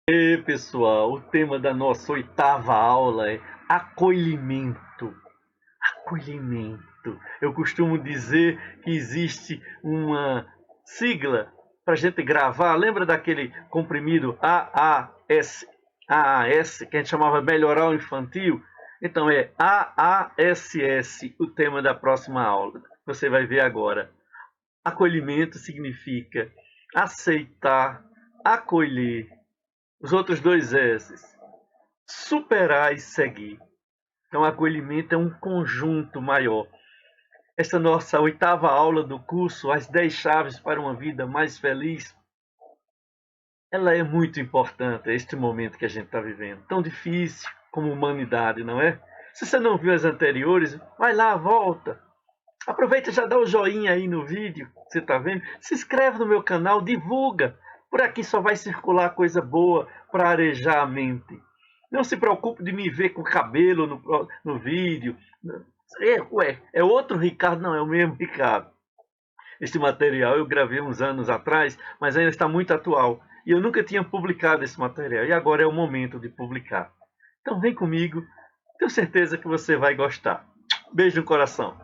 E pessoal, o tema da nossa oitava aula é acolhimento. Acolhimento. Eu costumo dizer que existe uma sigla para a gente gravar. Lembra daquele comprimido AAS, que a gente chamava melhoral infantil? Então é AASS, o tema da próxima aula. Você vai ver agora. Acolhimento significa aceitar, acolher. Os outros dois S's. Superar e seguir. Então, acolhimento é um conjunto maior. Esta nossa oitava aula do curso, As 10 Chaves para uma Vida Mais Feliz, ela é muito importante, este momento que a gente está vivendo. Tão difícil como humanidade, não é? Se você não viu as anteriores, vai lá, volta. Aproveita e já dá o joinha aí no vídeo que você está vendo. Se inscreve no meu canal, divulga. Por aqui só vai circular coisa boa para arejar a mente. Não se preocupe de me ver com cabelo no vídeo. É outro Ricardo? Não, é o mesmo Ricardo. Este material eu gravei uns anos atrás, mas ainda está muito atual. E eu nunca tinha publicado esse material. E agora é o momento de publicar. Então vem comigo. Tenho certeza que você vai gostar. Beijo no coração.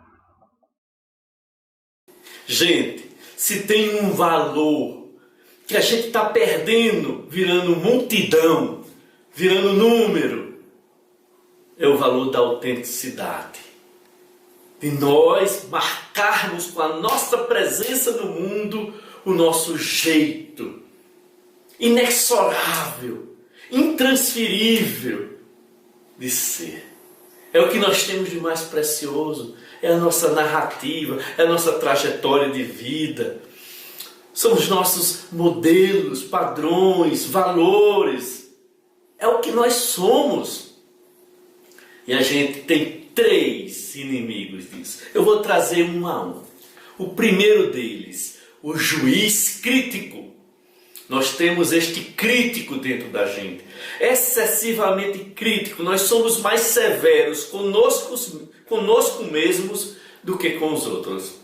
Gente, se tem um valor que a gente está perdendo, virando multidão, virando número, é o valor da autenticidade. De nós marcarmos com a nossa presença no mundo o nosso jeito inexorável, intransferível de ser. É o que nós temos de mais precioso, é a nossa narrativa, é a nossa trajetória de vida. São os nossos modelos, padrões, valores. É o que nós somos. E a gente tem 3 inimigos disso. Eu vou trazer um a um. O primeiro deles, o juiz crítico. Nós temos este crítico dentro da gente, excessivamente crítico. Nós somos mais severos conosco mesmos do que com os outros.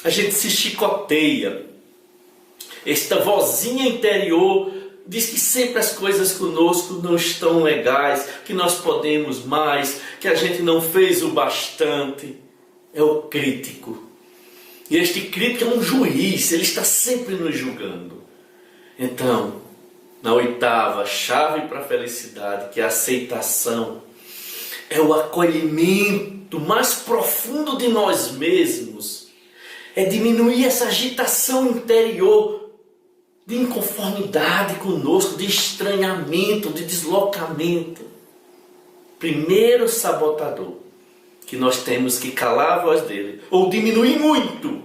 A gente se chicoteia. Esta vozinha interior diz que sempre as coisas conosco não estão legais, que nós podemos mais, que a gente não fez o bastante. É o crítico. E este crítico é um juiz, ele está sempre nos julgando. Então, na oitava chave para a felicidade, que é a aceitação, é o acolhimento mais profundo de nós mesmos, é diminuir essa agitação interior de inconformidade conosco, de estranhamento, de deslocamento. Primeiro sabotador que nós temos que calar a voz dele, ou diminuir muito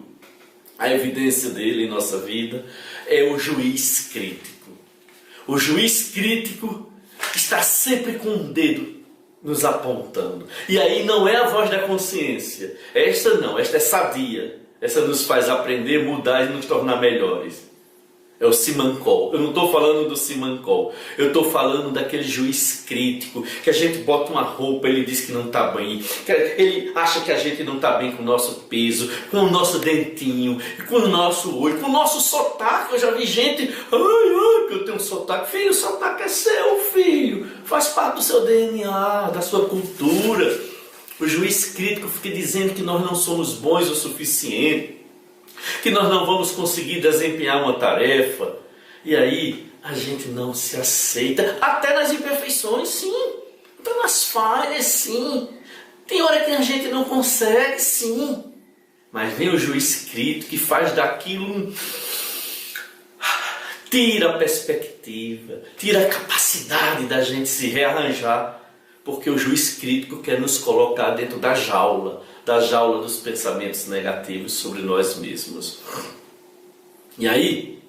a evidência dele em nossa vida, é o juiz crítico. O juiz crítico está sempre com um dedo nos apontando. E aí não é a voz da consciência. Esta não, esta é sadia. Essa nos faz aprender, mudar e nos tornar melhores. É o Simancol. Eu não estou falando do Simancol. Eu estou falando daquele juiz crítico, que a gente bota uma roupa, ele diz que não está bem. Ele acha que a gente não está bem com o nosso peso, com o nosso dentinho, com o nosso olho, com o nosso sotaque. Eu já vi gente, que eu tenho um sotaque. Filho, o sotaque é seu, filho. Faz parte do seu DNA, da sua cultura. O juiz crítico fica dizendo que nós não somos bons o suficiente, que nós não vamos conseguir desempenhar uma tarefa. E aí a gente não se aceita, até nas imperfeições, sim, até nas falhas, sim. Tem hora que a gente não consegue, sim. Mas vem o juiz crítico que faz daquilo tira a perspectiva, tira a capacidade da gente se rearranjar, porque o juiz crítico quer nos colocar dentro da jaula dos pensamentos negativos sobre nós mesmos. E aí,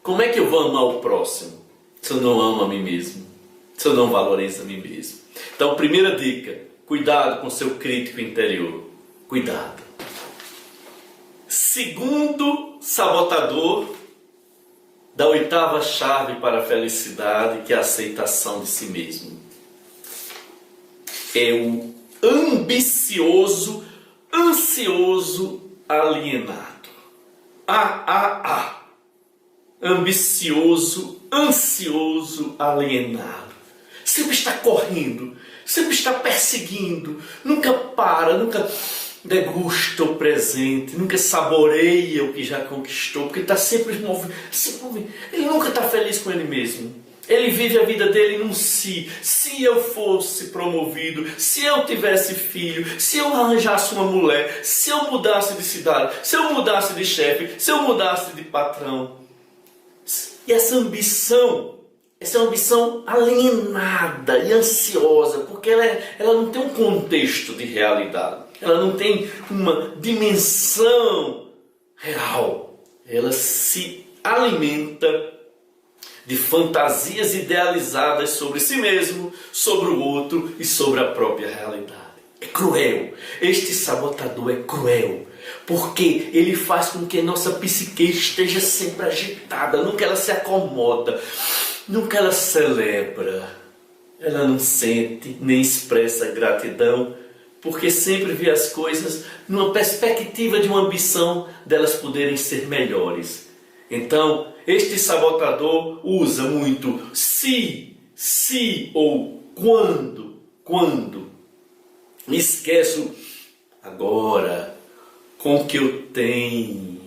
como é que eu vou amar o próximo se eu não amo a mim mesmo? Se eu não valorizo a mim mesmo? Então, primeira dica, cuidado com o seu crítico interior. Cuidado. Segundo sabotador da oitava chave para a felicidade, que é a aceitação de si mesmo. É o ambicioso, ansioso, alienado. Ambicioso, ansioso alienado. Sempre está correndo, sempre está perseguindo, nunca para, nunca degusta o presente, nunca saboreia o que já conquistou, porque está sempre movendo. Ele nunca está feliz com ele mesmo. Ele vive a vida dele num si. Se eu fosse promovido, se eu tivesse filho, se eu arranjasse uma mulher, se eu mudasse de cidade, se eu mudasse de chefe, se eu mudasse de patrão. E essa é uma ambição alienada e ansiosa, porque ela não tem um contexto de realidade. Ela não tem uma dimensão real. Ela se alimenta de fantasias idealizadas sobre si mesmo, sobre o outro e sobre a própria realidade. É cruel. Este sabotador é cruel, porque ele faz com que nossa psique esteja sempre agitada, nunca ela se acomoda, nunca ela celebra. Ela não sente nem expressa gratidão, porque sempre vê as coisas numa perspectiva de uma ambição delas poderem ser melhores. Então, este sabotador usa muito se ou quando. Esqueço agora, com o que eu tenho.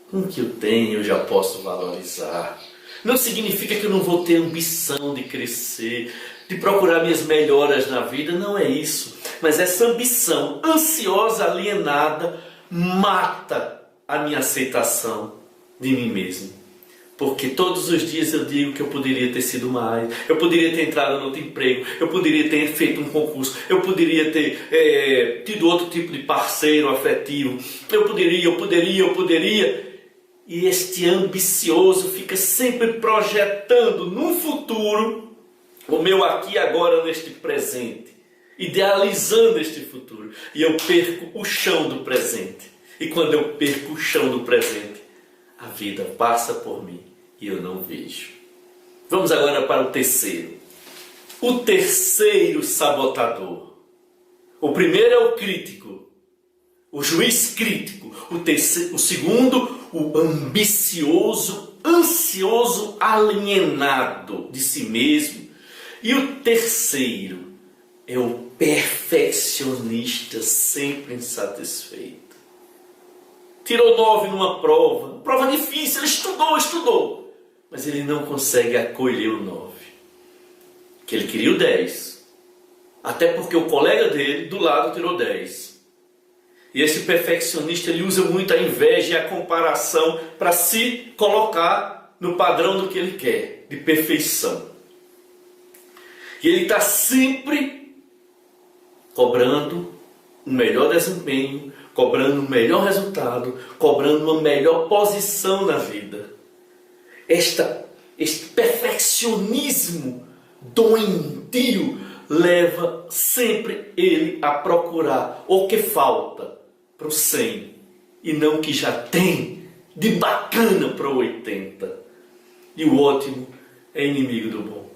Com o que eu tenho eu já posso valorizar. Não significa que eu não vou ter ambição de crescer, de procurar minhas melhoras na vida, não é isso. Mas essa ambição ansiosa, alienada, mata a minha aceitação de mim mesmo. Porque todos os dias eu digo que eu poderia ter sido mais, eu poderia ter entrado no outro emprego, eu poderia ter feito um concurso, eu poderia ter tido outro tipo de parceiro afetivo, eu poderia. E este ambicioso fica sempre projetando num futuro o meu aqui e agora neste presente, idealizando este futuro. E eu perco o chão do presente. E quando eu perco o chão do presente, a vida passa por mim e eu não vejo. Vamos agora para o terceiro. O terceiro sabotador. O primeiro é o crítico, o juiz crítico. O segundo, o ambicioso, ansioso, alienado de si mesmo. E o terceiro é o perfeccionista, sempre insatisfeito. Tirou 9 numa prova difícil, ele estudou, mas ele não consegue acolher o 9, que ele queria o 10, até porque o colega dele do lado tirou 10. E esse perfeccionista, ele usa muito a inveja e a comparação para se colocar no padrão do que ele quer, de perfeição. E ele está sempre cobrando um melhor desempenho, cobrando um melhor resultado, cobrando uma melhor posição na vida. Este perfeccionismo doentio leva sempre ele a procurar o que falta para o 100 e não o que já tem de bacana para o 80. E o ótimo é inimigo do bom.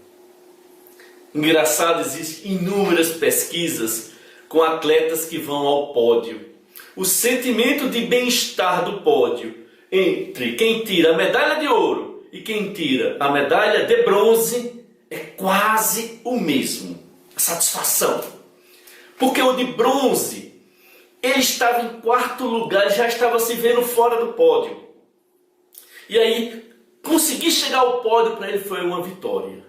Engraçado, existem inúmeras pesquisas com atletas que vão ao pódio. O sentimento de bem-estar do pódio entre quem tira a medalha de ouro e quem tira a medalha de bronze é quase o mesmo. A satisfação. Porque o de bronze, ele estava em 4º lugar e já estava se vendo fora do pódio. E aí, conseguir chegar ao pódio para ele foi uma vitória.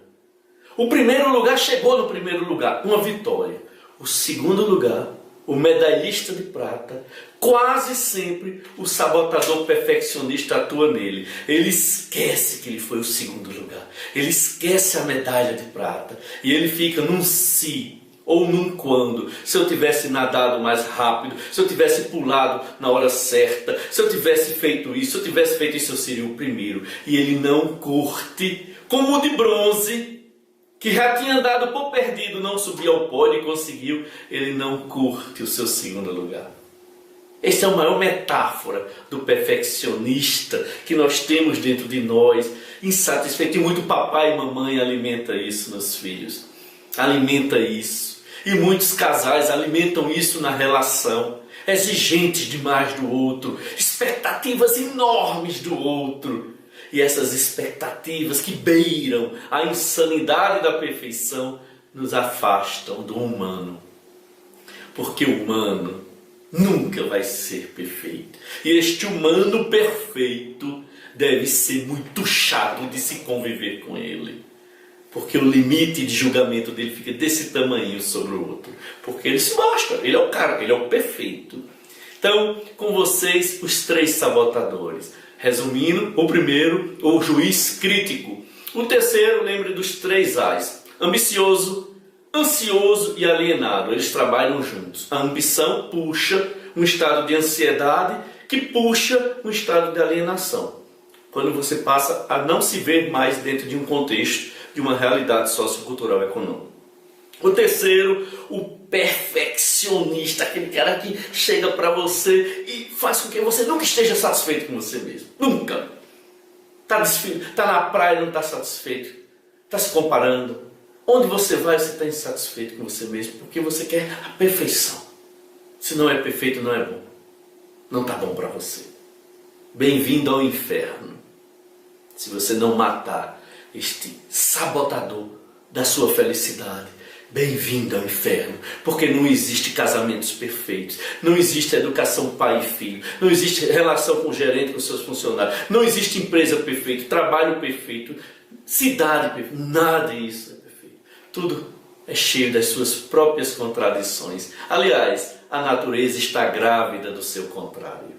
O primeiro lugar chegou no primeiro lugar, uma vitória. O segundo lugar, o medalhista de prata, quase sempre o sabotador perfeccionista atua nele. Ele esquece que ele foi o segundo lugar. Ele esquece a medalha de prata. E ele fica num si ou num quando. Se eu tivesse nadado mais rápido, se eu tivesse pulado na hora certa, se eu tivesse feito isso, eu seria o primeiro. E ele não curte, como o de bronze, que já tinha dado por perdido, não subiu ao pódio e conseguiu, ele não curte o seu segundo lugar. Essa é a maior metáfora do perfeccionista que nós temos dentro de nós, insatisfeito. E muito papai e mamãe alimenta isso nos filhos. Alimenta isso. E muitos casais alimentam isso na relação. Exigentes demais do outro. Expectativas enormes do outro. e essas expectativas que beiram a insanidade da perfeição nos afastam do humano. Porque o humano nunca vai ser perfeito. E este humano perfeito deve ser muito chato de se conviver com ele. Porque o limite de julgamento dele fica desse tamanho sobre o outro. Porque ele se basta, ele é o cara, ele é o perfeito. Então, com vocês, os 3 sabotadores. Resumindo, o primeiro, o juiz crítico. O terceiro, lembre dos 3 A's. Ambicioso, ansioso e alienado. Eles trabalham juntos. A ambição puxa um estado de ansiedade, que puxa um estado de alienação. Quando você passa a não se ver mais dentro de um contexto, de uma realidade sociocultural e econômica. O terceiro, o perfeccionista, aquele cara que chega para você e faz com que você nunca esteja satisfeito com você mesmo. Nunca. Está na praia e não está satisfeito. Está se comparando. Onde você vai, você está insatisfeito com você mesmo, porque você quer a perfeição. Se não é perfeito, não é bom. Não está bom para você. Bem-vindo ao inferno. Se você não matar este sabotador da sua felicidade, bem-vindo ao inferno, porque não existe casamentos perfeitos, não existe educação pai e filho, não existe relação com o gerente, com seus funcionários, não existe empresa perfeita, trabalho perfeito, cidade perfeita, nada disso é perfeito. Tudo é cheio das suas próprias contradições. Aliás, a natureza está grávida do seu contrário.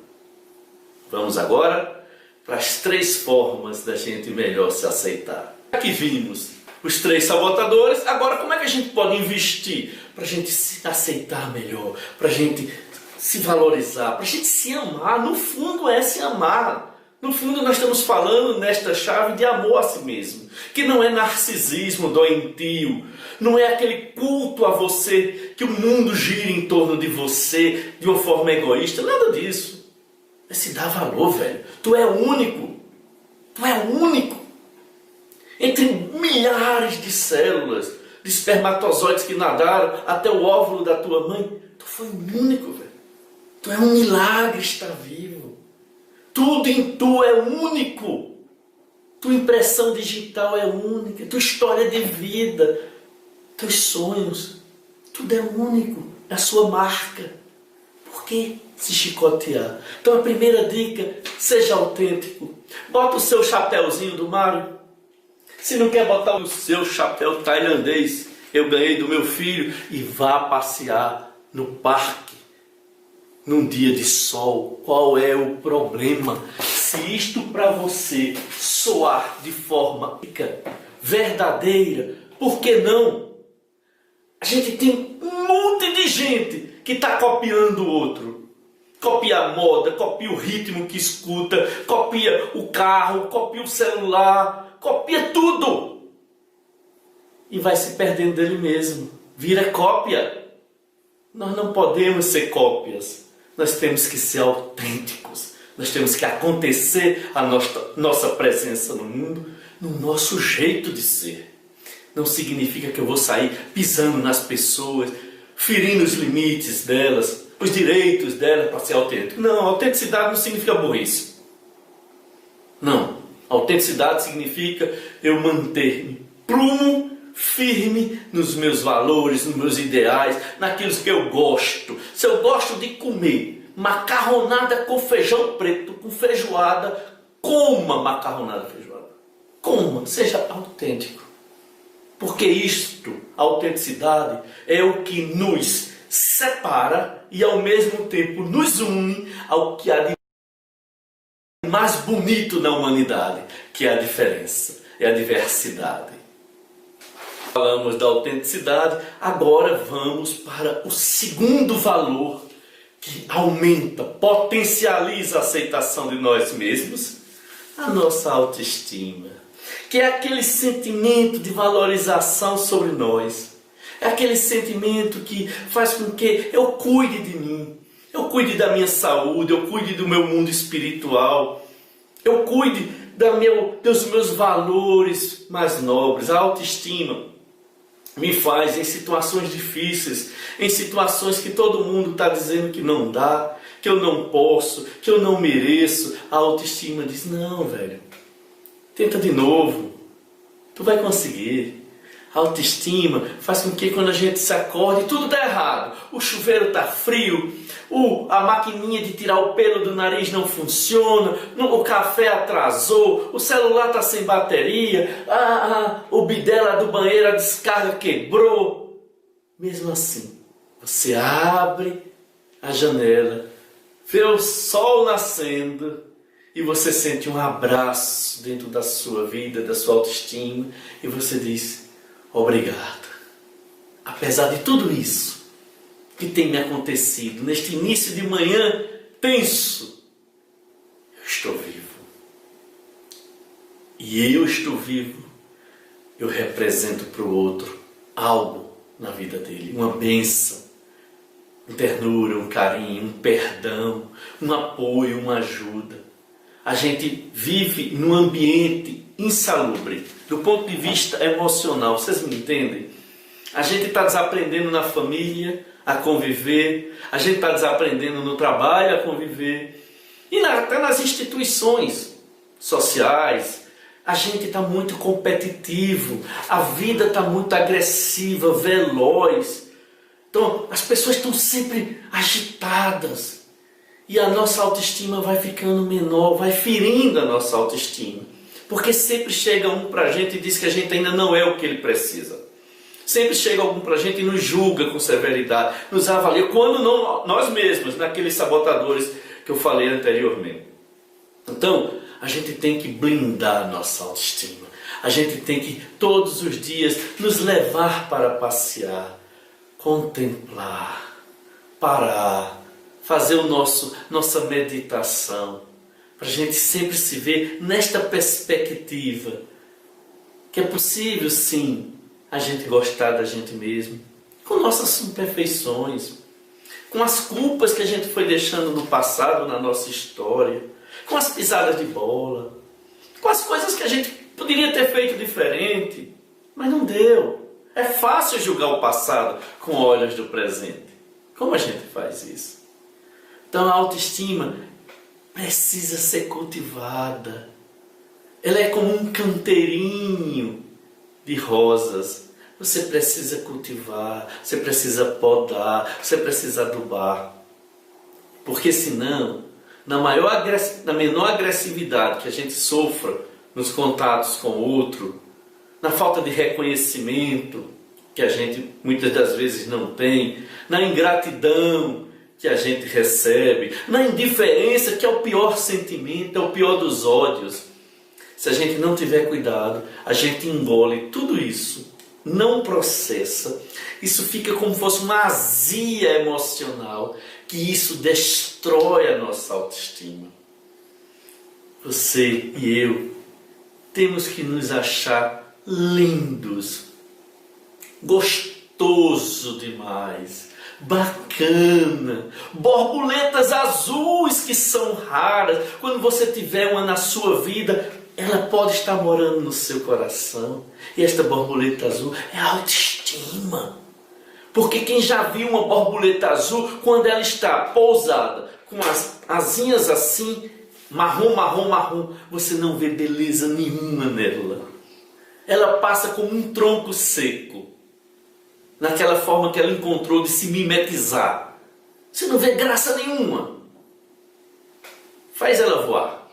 Vamos agora para as 3 formas da gente melhor se aceitar. Aqui vimos os 3 sabotadores. Agora, como é que a gente pode investir para a gente se aceitar melhor, para a gente se valorizar, para a gente se amar? No fundo é se amar. No fundo nós estamos falando nesta chave de amor a si mesmo, que não é narcisismo doentio, não é aquele culto a você, que o mundo gira em torno de você de uma forma egoísta, nada disso. É se dar valor, velho. Tu é único. Tu é único. Entre milhares de células, de espermatozoides que nadaram até o óvulo da tua mãe, tu foi único, velho. Tu é um milagre estar vivo. Tudo em tu é único. Tua impressão digital é única. Tua história de vida, teus sonhos, tudo é único. É a sua marca. Por que se chicotear? Então a primeira dica, seja autêntico. Bota o seu chapéuzinho do Mario. Se não quer botar o seu chapéu tailandês, eu ganhei do meu filho, e vá passear no parque num dia de sol. Qual é o problema? Se isto para você soar de forma verdadeira, por que não? A gente tem um monte de gente que está copiando o outro. Copia a moda, copia o ritmo que escuta, copia o carro, copia o celular, copia tudo. E vai se perdendo dele mesmo. Vira cópia. Nós não podemos ser cópias. Nós temos que ser autênticos. Nós temos que acontecer a nossa presença no mundo, no nosso jeito de ser. Não significa que eu vou sair pisando nas pessoas, ferindo os limites delas, os direitos delas para ser autêntico. Não, autenticidade não significa burrice. Não. Autenticidade significa eu manter-me prumo, firme nos meus valores, nos meus ideais, naquilo que eu gosto. Se eu gosto de comer macarronada com feijão preto, com feijoada, coma macarronada com feijoada. Coma, seja autêntico. Porque isto, a autenticidade, é o que nos separa e ao mesmo tempo nos une ao que há de mais bonito na humanidade, que é a diferença, é a diversidade. Falamos da autenticidade, agora vamos para o segundo valor que aumenta, potencializa a aceitação de nós mesmos, a nossa autoestima, que é aquele sentimento de valorização sobre nós. É aquele sentimento que faz com que eu cuide de mim, eu cuide da minha saúde, eu cuide do meu mundo espiritual, eu cuide dos meus valores mais nobres. A autoestima me faz, em situações difíceis, em situações que todo mundo está dizendo que não dá, que eu não posso, que eu não mereço, a autoestima diz, não, velho, Tenta de novo. Tu vai conseguir. A autoestima faz com que quando a gente se acorde, tudo dá errado. O chuveiro está frio, a maquininha de tirar o pelo do nariz não funciona, o café atrasou, o celular está sem bateria, o bidé lá do banheiro, a descarga quebrou. Mesmo assim, você abre a janela, vê o sol nascendo e você sente um abraço dentro da sua vida, da sua autoestima, e você diz: obrigado. Apesar de tudo isso que tem me acontecido neste início de manhã tenso, eu estou vivo. E eu estou vivo, eu represento para o outro algo na vida dele, uma bênção, uma ternura, um carinho, um perdão, um apoio, uma ajuda. A gente vive num ambiente insalubre, do ponto de vista emocional, vocês me entendem? A gente está desaprendendo na família a conviver, a gente está desaprendendo no trabalho a conviver, e até nas instituições sociais, a gente está muito competitivo, a vida está muito agressiva, veloz, então as pessoas estão sempre agitadas, e a nossa autoestima vai ficando menor, vai ferindo a nossa autoestima. Porque sempre chega um para a gente e diz que a gente ainda não é o que ele precisa. Sempre chega algum para a gente e nos julga com severidade, nos avalia, quando não nós mesmos, naqueles sabotadores que eu falei anteriormente. Então, a gente tem que blindar a nossa autoestima. A gente tem que, todos os dias, nos levar para passear, contemplar, parar, fazer nossa meditação, para a gente sempre se ver nesta perspectiva, que é possível sim a gente gostar da gente mesmo, com nossas imperfeições, com as culpas que a gente foi deixando no passado, na nossa história, com as pisadas de bola, com as coisas que a gente poderia ter feito diferente, mas não deu. É fácil julgar o passado com olhos do presente. Como a gente faz isso? Então a autoestima precisa ser cultivada. Ela é como um canteirinho de rosas. Você precisa cultivar, você precisa podar, você precisa adubar. Porque senão, na menor agressividade que a gente sofra nos contatos com o outro, na falta de reconhecimento que a gente muitas das vezes não tem, na ingratidão que a gente recebe, na indiferença, que é o pior sentimento, é o pior dos ódios. Se a gente não tiver cuidado, a gente engole tudo isso, não processa, isso fica como se fosse uma azia emocional, que isso destrói a nossa autoestima. Você e eu temos que nos achar lindos, gostoso demais, bacana, borboletas azuis que são raras. Quando você tiver uma na sua vida, ela pode estar morando no seu coração. E esta borboleta azul é a autoestima. Porque quem já viu uma borboleta azul, quando ela está pousada, com as asinhas assim, marrom, marrom, marrom, você não vê beleza nenhuma nela. Ela passa como um tronco seco, naquela forma que ela encontrou de se mimetizar. Você não vê graça nenhuma. Faz ela voar.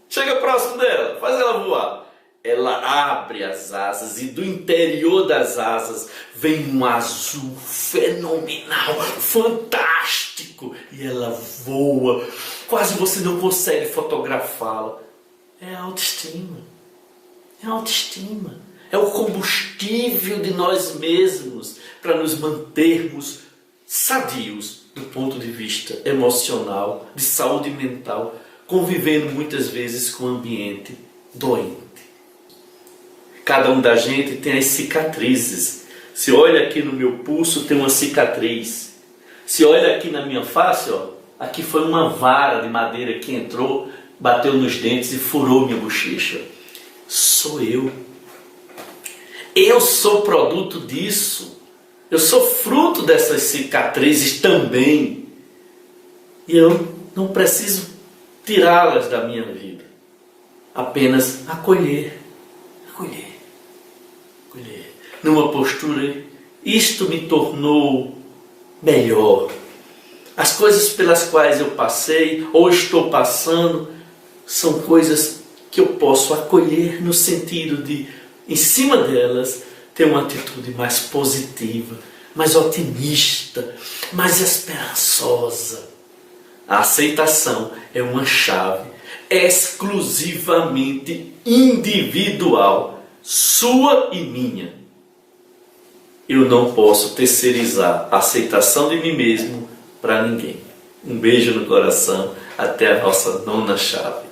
Chega próximo dela, faz ela voar. Ela abre as asas e do interior das asas vem um azul fenomenal, fantástico. E ela voa, quase você não consegue fotografá-la. É a autoestima. É a autoestima. É o combustível de nós mesmos para nos mantermos sadios do ponto de vista emocional, de saúde mental, convivendo muitas vezes com um ambiente doente. Cada um da gente tem as cicatrizes. Se olha aqui no meu pulso, tem uma cicatriz. Se olha aqui na minha face, ó, aqui foi uma vara de madeira que entrou, bateu nos dentes e furou minha bochecha. Sou eu. Eu sou produto disso. Eu sou fruto dessas cicatrizes também. E eu não preciso tirá-las da minha vida. apenas acolher, acolher, acolher. Numa postura, isto me tornou melhor. As coisas pelas quais eu passei ou estou passando são coisas que eu posso acolher no sentido de, em cima delas, ter uma atitude mais positiva, mais otimista, mais esperançosa. A aceitação é uma chave exclusivamente individual, sua e minha. Eu não posso terceirizar a aceitação de mim mesmo para ninguém. Um beijo no coração, até a nossa 9ª chave.